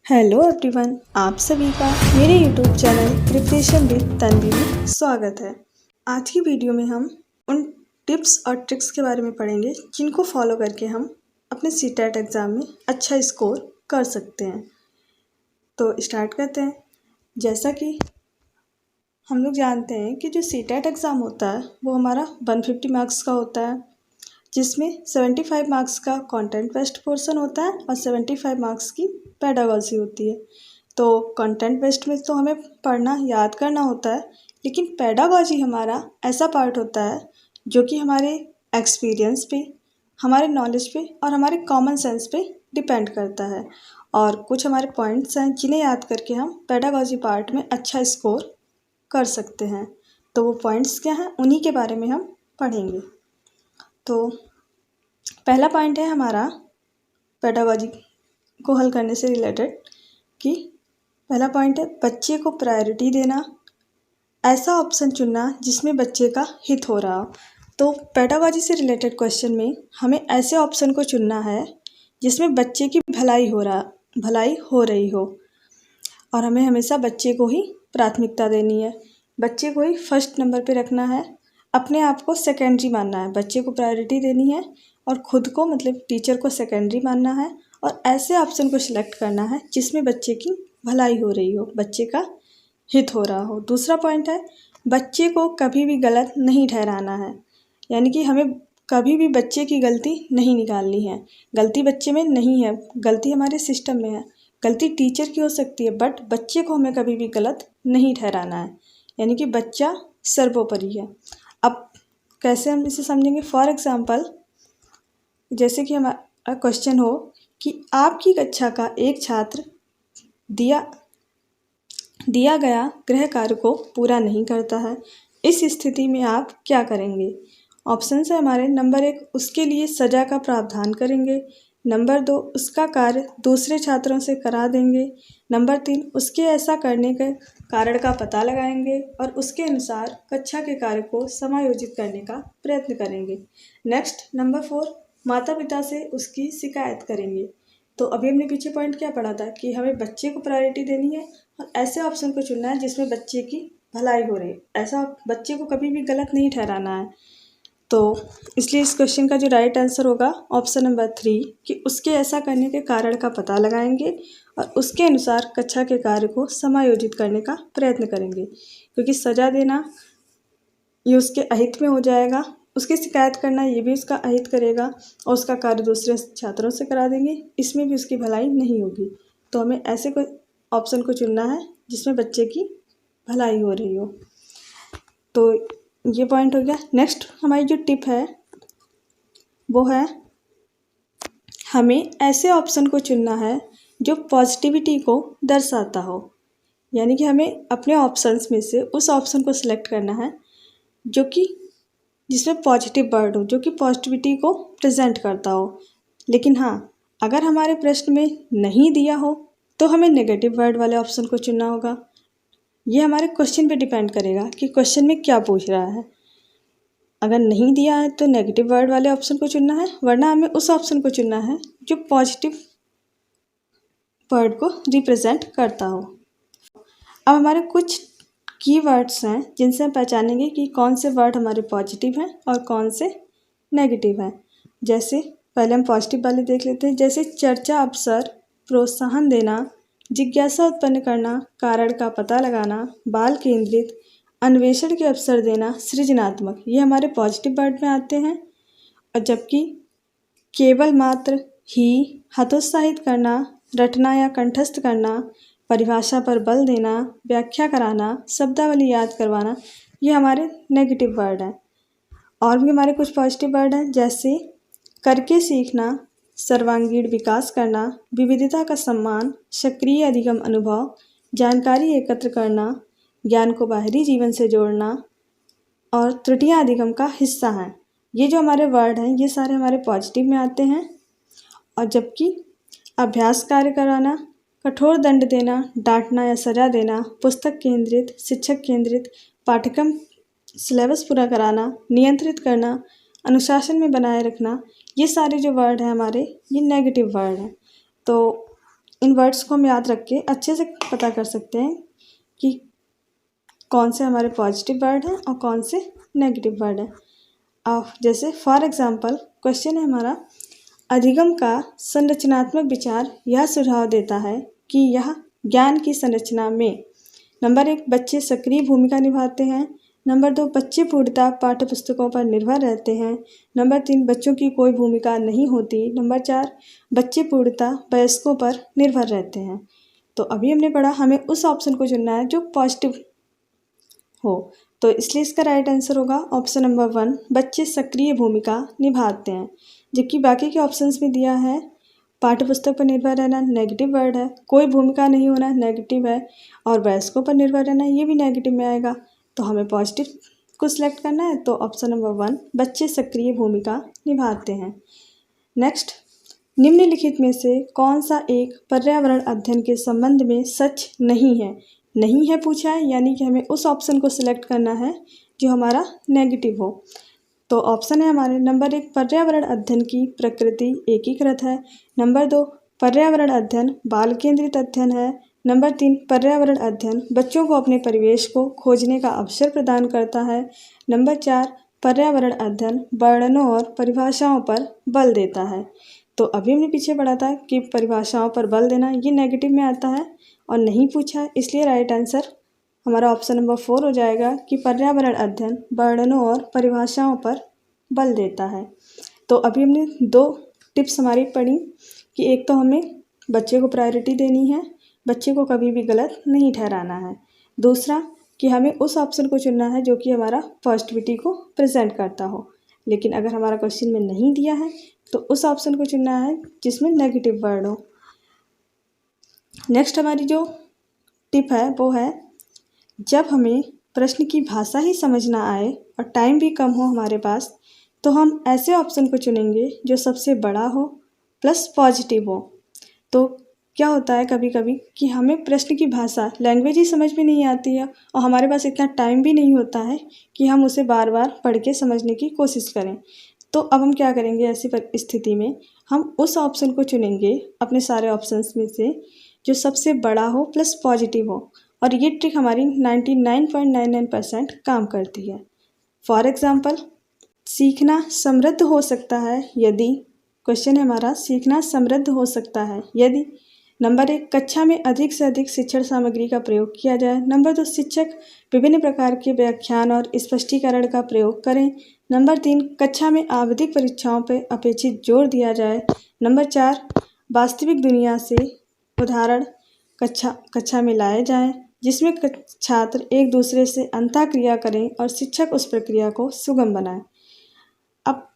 Hello everyone, आप सभी का मेरे YouTube channel preparation with Tanvi में स्वागत है। आज की वीडियो में हम उन टिप्स और ट्रिक्स के बारे में पढ़ेंगे जिनको फॉलो करके हम अपने सीटेट एग्ज़ाम में अच्छा स्कोर कर सकते हैं। तो स्टार्ट करते हैं। जैसा कि हम लोग जानते हैं कि जो सीटेट एग्ज़ाम होता है वो हमारा 150 मार्क्स का होता है, जिसमें 75 मार्क्स का कंटेंट बेस्ड पोर्शन होता है और 75 मार्क्स की पेडागॉजी होती है। तो कंटेंट बेस्ड में तो हमें पढ़ना याद करना होता है, लेकिन पेडागॉजी हमारा ऐसा पार्ट होता है जो कि हमारे एक्सपीरियंस पे, हमारे नॉलेज पे और हमारे कॉमन सेंस पे डिपेंड करता है। और कुछ हमारे पॉइंट्स हैं जिन्हें याद करके हम पेडागॉजी पार्ट में अच्छा स्कोर कर सकते हैं। तो वो पॉइंट्स क्या हैं, उन्हीं के बारे में हम पढ़ेंगे। तो पहला पॉइंट है हमारा पेडागॉजी को हल करने से रिलेटेड कि पहला पॉइंट है बच्चे को प्रायोरिटी देना, ऐसा ऑप्शन चुनना जिसमें बच्चे का हित हो रहा हो। तो पेडागॉजी से रिलेटेड क्वेश्चन में हमें ऐसे ऑप्शन को चुनना है जिसमें बच्चे की भलाई हो रही हो, और हमें हमेशा बच्चे को ही प्राथमिकता देनी है, बच्चे को ही फर्स्ट नंबर पे रखना है, अपने आप को सेकेंडरी मानना है। बच्चे को प्रायोरिटी देनी है और ख़ुद को मतलब टीचर को सेकेंडरी मानना है, और ऐसे ऑप्शन को सिलेक्ट करना है जिसमें बच्चे की भलाई हो रही हो, बच्चे का हित हो रहा हो। दूसरा पॉइंट है बच्चे को कभी भी गलत नहीं ठहराना है, यानी कि हमें कभी भी बच्चे की गलती नहीं निकालनी है। गलती बच्चे में नहीं है, गलती हमारे सिस्टम में है। गलती टीचर की हो सकती है, बट बच्चे को हमें कभी भी गलत नहीं ठहराना है, यानी कि बच्चा सर्वोपरि है। अब कैसे हम इसे समझेंगे? फॉर एग्ज़ाम्पल, जैसे कि हमारा क्वेश्चन हो कि आपकी कक्षा का एक छात्र दिया गया गृह कार्य को पूरा नहीं करता है, इस स्थिति में आप क्या करेंगे? ऑप्शन है हमारे। नंबर 1, उसके लिए सज़ा का प्रावधान करेंगे। नंबर 2, उसका कार्य दूसरे छात्रों से करा देंगे। नंबर 3, उसके ऐसा करने के कारण का पता लगाएंगे और उसके अनुसार कक्षा के कार्य को समायोजित करने का प्रयत्न करेंगे। नेक्स्ट, नंबर 4, माता पिता से उसकी शिकायत करेंगे। तो अभी हमने पीछे पॉइंट क्या पढ़ा था कि हमें बच्चे को प्रायोरिटी देनी है और ऐसे ऑप्शन को चुनना है जिसमें बच्चे की भलाई हो रही है, ऐसा बच्चे को कभी भी गलत नहीं ठहराना है। तो इसलिए इस क्वेश्चन का जो राइट आंसर होगा ऑप्शन नंबर 3 कि उसके ऐसा करने के कारण का पता लगाएंगे और उसके अनुसार कक्षा के कार्य को समायोजित करने का प्रयत्न करेंगे, क्योंकि सज़ा देना ये उसके अहित में हो जाएगा, उसकी शिकायत करना ये भी उसका अहित करेगा, और उसका कार्य दूसरे छात्रों से करा देंगे, इसमें भी उसकी भलाई नहीं होगी। तो हमें ऐसे कोई ऑप्शन को चुनना है जिसमें बच्चे की भलाई हो रही हो। तो ये पॉइंट हो गया। नेक्स्ट हमारी जो टिप है वो है हमें ऐसे ऑप्शन को चुनना है जो पॉजिटिविटी को दर्शाता हो, यानी कि हमें अपने ऑप्शंस में से उस ऑप्शन को सिलेक्ट करना है जो कि जिसमें पॉजिटिव वर्ड हो, जो कि पॉजिटिविटी को प्रेजेंट करता हो। लेकिन हाँ, अगर हमारे प्रश्न में नहीं दिया हो तो हमें नेगेटिव वर्ड वाले ऑप्शन को चुनना होगा। ये हमारे क्वेश्चन पे डिपेंड करेगा कि क्वेश्चन में क्या पूछ रहा है। अगर नहीं दिया है तो नेगेटिव वर्ड वाले ऑप्शन को चुनना है, वरना हमें उस ऑप्शन को चुनना है जो पॉजिटिव वर्ड को रिप्रेजेंट करता हो। अब हमारे कुछ कीवर्ड्स हैं जिनसे हम पहचानेंगे कि कौन से वर्ड हमारे पॉजिटिव हैं और कौन से नेगेटिव हैं। जैसे पहले हम पॉजिटिव वाले देख लेते हैं, जैसे चर्चा अवसर, प्रोत्साहन देना, जिज्ञासा उत्पन्न करना, कारण का पता लगाना, बाल केंद्रित, अन्वेषण के अवसर देना, सृजनात्मक, ये हमारे पॉजिटिव वर्ड में आते हैं। और जबकि केवल मात्र ही, हतोत्साहित करना, रटना या कंठस्थ करना, परिभाषा पर बल देना, व्याख्या कराना, शब्दावली याद करवाना, ये हमारे नेगेटिव वर्ड हैं। और भी हमारे कुछ पॉजिटिव वर्ड हैं, जैसे करके सीखना, सर्वांगीण विकास करना, विविधता का सम्मान, सक्रिय अधिगम अनुभव, जानकारी एकत्र करना, ज्ञान को बाहरी जीवन से जोड़ना और त्रुटियां अधिगम का हिस्सा हैं। ये जो हमारे वर्ड हैं ये सारे हमारे पॉजिटिव में आते हैं। और जबकि अभ्यास कार्य कराना, कठोर दंड देना, डांटना या सजा देना, पुस्तक केंद्रित, शिक्षक केंद्रित, पाठ्यक्रम सिलेबस पूरा कराना, नियंत्रित करना, अनुशासन में बनाए रखना, ये सारे जो वर्ड हैं हमारे ये नेगेटिव वर्ड हैं। तो इन वर्ड्स को हम याद रख के अच्छे से पता कर सकते हैं कि कौन से हमारे पॉजिटिव वर्ड हैं और कौन से नेगेटिव वर्ड हैं। जैसे फॉर एग्जांपल क्वेश्चन है हमारा, अधिगम का संरचनात्मक विचार यह सुझाव देता है कि यह ज्ञान की संरचना में नंबर 1 बच्चे सक्रिय भूमिका निभाते हैं, नंबर 2 बच्चे पूर्णतः पाठ्य पुस्तकों पर निर्भर रहते हैं, नंबर 3 बच्चों की कोई भूमिका नहीं होती, नंबर 4 बच्चे पूर्णतः वयस्कों पर निर्भर रहते हैं। तो अभी हमने पढ़ा हमें उस ऑप्शन को चुनना है जो पॉजिटिव हो, तो इसलिए इसका राइट आंसर होगा ऑप्शन नंबर 1 बच्चे सक्रिय भूमिका निभाते हैं। जबकि बाकी के ऑप्शंस में दिया है पाठ्य पुस्तक पर निर्भर रहना नेगेटिव वर्ड है, कोई भूमिका नहीं होना नेगेटिव है, और वयस्कों पर निर्भर रहना ये भी नेगेटिव में आएगा। तो हमें पॉजिटिव को सिलेक्ट करना है, तो ऑप्शन नंबर 1 बच्चे सक्रिय भूमिका निभाते हैं। नेक्स्ट, निम्नलिखित में से कौन सा एक पर्यावरण अध्ययन के संबंध में सच नहीं है? नहीं है पूछा है, यानी कि हमें उस ऑप्शन को सिलेक्ट करना है जो हमारा नेगेटिव हो। तो ऑप्शन है हमारे नंबर 1 पर्यावरण अध्ययन की प्रकृति एकीकृत है, नंबर 2 पर्यावरण अध्ययन बाल केंद्रित अध्ययन है, नंबर 3 पर्यावरण अध्ययन बच्चों को अपने परिवेश को खोजने का अवसर प्रदान करता है, नंबर 4 पर्यावरण अध्ययन वर्णनों और परिभाषाओं पर बल देता है। तो अभी हमने पीछे पढ़ा था कि परिभाषाओं पर बल देना ये नेगेटिव में आता है और नहीं पूछा है, इसलिए राइट आंसर हमारा ऑप्शन नंबर 4 हो जाएगा कि पर्यावरण अध्ययन वर्णनों और परिभाषाओं पर बल देता है। तो अभी हमने 2 टिप्स हमारी पढ़ी कि एक तो हमें बच्चे को प्रायोरिटी देनी है, बच्चे को कभी भी गलत नहीं ठहराना है, दूसरा कि हमें उस ऑप्शन को चुनना है जो कि हमारा पॉजिटिविटी को प्रेजेंट करता हो। लेकिन अगर हमारा क्वेश्चन में नहीं दिया है तो उस ऑप्शन को चुनना है जिसमें नेगेटिव वर्ड हो। नेक्स्ट हमारी जो टिप है वो है, जब हमें प्रश्न की भाषा ही समझ ना आए और टाइम भी कम हो हमारे पास, तो हम ऐसे ऑप्शन को चुनेंगे जो सबसे बड़ा हो प्लस पॉजिटिव हो। तो क्या होता है कभी कभी कि हमें प्रश्न की भाषा लैंग्वेज ही समझ में नहीं आती है और हमारे पास इतना टाइम भी नहीं होता है कि हम उसे बार बार पढ़ के समझने की कोशिश करें। तो अब हम क्या करेंगे, ऐसी स्थिति में हम उस ऑप्शन को चुनेंगे अपने सारे ऑप्शंस में से जो सबसे बड़ा हो प्लस पॉजिटिव हो, और ये ट्रिक हमारी 99.99% काम करती है। फॉर एग्ज़ाम्पल, सीखना समृद्ध हो सकता है यदि, क्वेश्चन है हमारा, सीखना समृद्ध हो सकता है यदि नंबर 1 कक्षा में अधिक से अधिक शिक्षण सामग्री का प्रयोग किया जाए, नंबर 2 शिक्षक विभिन्न प्रकार के व्याख्यान और स्पष्टीकरण का प्रयोग करें, नंबर 3 कक्षा में आवधिक परीक्षाओं पर अपेक्षित जोर दिया जाए, नंबर 4 वास्तविक दुनिया से उदाहरण कक्षा में लाए जाएं जिसमें छात्र एक दूसरे से अंतःक्रिया करें और शिक्षक उस प्रक्रिया को सुगम बनाए। अब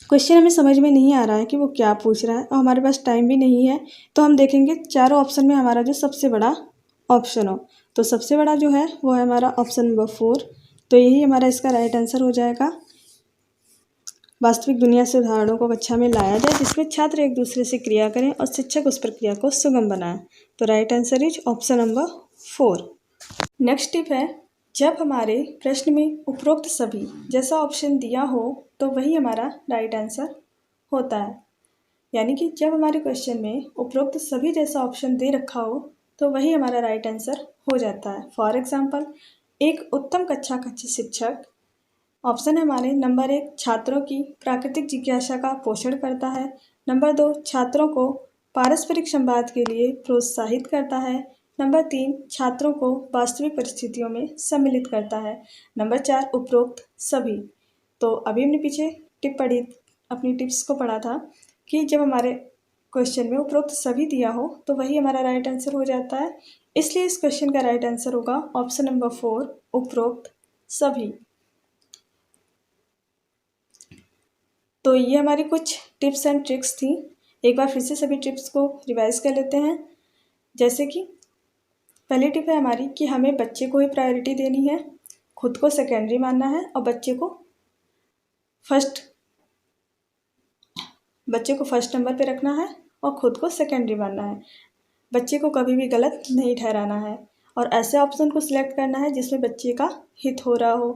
क्वेश्चन हमें समझ में नहीं आ रहा है कि वो क्या पूछ रहा है और हमारे पास टाइम भी नहीं है, तो हम देखेंगे चारों ऑप्शन में हमारा जो सबसे बड़ा ऑप्शन हो। तो सबसे बड़ा जो है वो है हमारा ऑप्शन नंबर 4, तो यही हमारा इसका राइट आंसर हो जाएगा। वास्तविक दुनिया से उदाहरणों को कक्षा में लाया जाए जिसमें छात्र एक दूसरे से क्रिया करें और शिक्षक उस प्रक्रिया को सुगम बनाएं। तो right answer is option number 4। Next tip है, जब हमारे प्रश्न में उपरोक्त सभी जैसा ऑप्शन दिया हो तो वही हमारा राइट आंसर होता है। यानी कि जब हमारे क्वेश्चन में उपरोक्त सभी जैसा ऑप्शन दे रखा हो तो वही हमारा राइट आंसर हो जाता है। फॉर एग्जाम्पल, एक उत्तम कक्षा कक्ष शिक्षक, ऑप्शन है हमारे नंबर 1 छात्रों की प्राकृतिक जिज्ञासा का पोषण करता है, नंबर 2 छात्रों को पारस्परिक संवाद के लिए प्रोत्साहित करता है, नंबर 3 छात्रों को वास्तविक परिस्थितियों में सम्मिलित करता है, नंबर 4 उपरोक्त सभी। तो अभी हमने पीछे टिप पढ़ी, अपनी टिप्स को पढ़ा था कि जब हमारे क्वेश्चन में उपरोक्त सभी दिया हो तो वही हमारा राइट आंसर हो जाता है, इसलिए इस क्वेश्चन का राइट आंसर होगा ऑप्शन नंबर 4 उपरोक्त सभी। तो ये हमारी कुछ टिप्स एंड ट्रिक्स थी। एक बार फिर से सभी टिप्स को रिवाइज कर लेते हैं। जैसे कि पहली टिप है हमारी कि हमें बच्चे को ही प्रायोरिटी देनी है, खुद को सेकेंडरी मानना है और बच्चे को फर्स्ट नंबर पे रखना है और खुद को सेकेंडरी मानना है। बच्चे को कभी भी गलत नहीं ठहराना है और ऐसे ऑप्शन को सिलेक्ट करना है जिसमें बच्चे का हित हो रहा हो।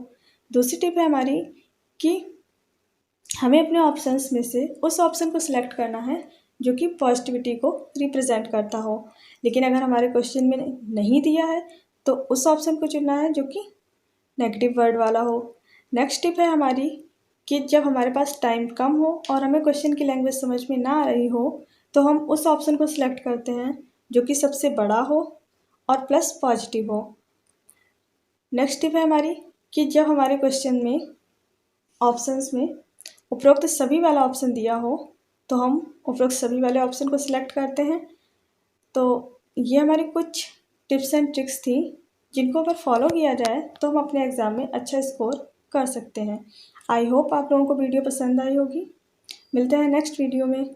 दूसरी टिप है हमारी कि हमें अपने ऑप्शंस में से उस ऑप्शन को सिलेक्ट करना है जो कि पॉजिटिविटी को रिप्रेजेंट करता हो। लेकिन अगर हमारे क्वेश्चन में नहीं दिया है तो उस ऑप्शन को चुनना है जो कि नेगेटिव वर्ड वाला हो। नेक्स्ट टिप है हमारी कि जब हमारे पास टाइम कम हो और हमें क्वेश्चन की लैंग्वेज समझ में ना आ रही हो तो हम उस ऑप्शन को सिलेक्ट करते हैं जो कि सबसे बड़ा हो और प्लस पॉजिटिव हो। नेक्स्ट टिप है हमारी कि जब हमारे क्वेश्चन में ऑप्शंस में उपरोक्त सभी वाला ऑप्शन दिया हो तो हम उपरोक्त सभी वाले ऑप्शन को सिलेक्ट करते हैं। तो ये हमारी कुछ टिप्स एंड ट्रिक्स थी जिनको अगर फॉलो किया जाए तो हम अपने एग्ज़ाम में अच्छा स्कोर कर सकते हैं। आई होप आप लोगों को वीडियो पसंद आई होगी। मिलते हैं नेक्स्ट वीडियो में।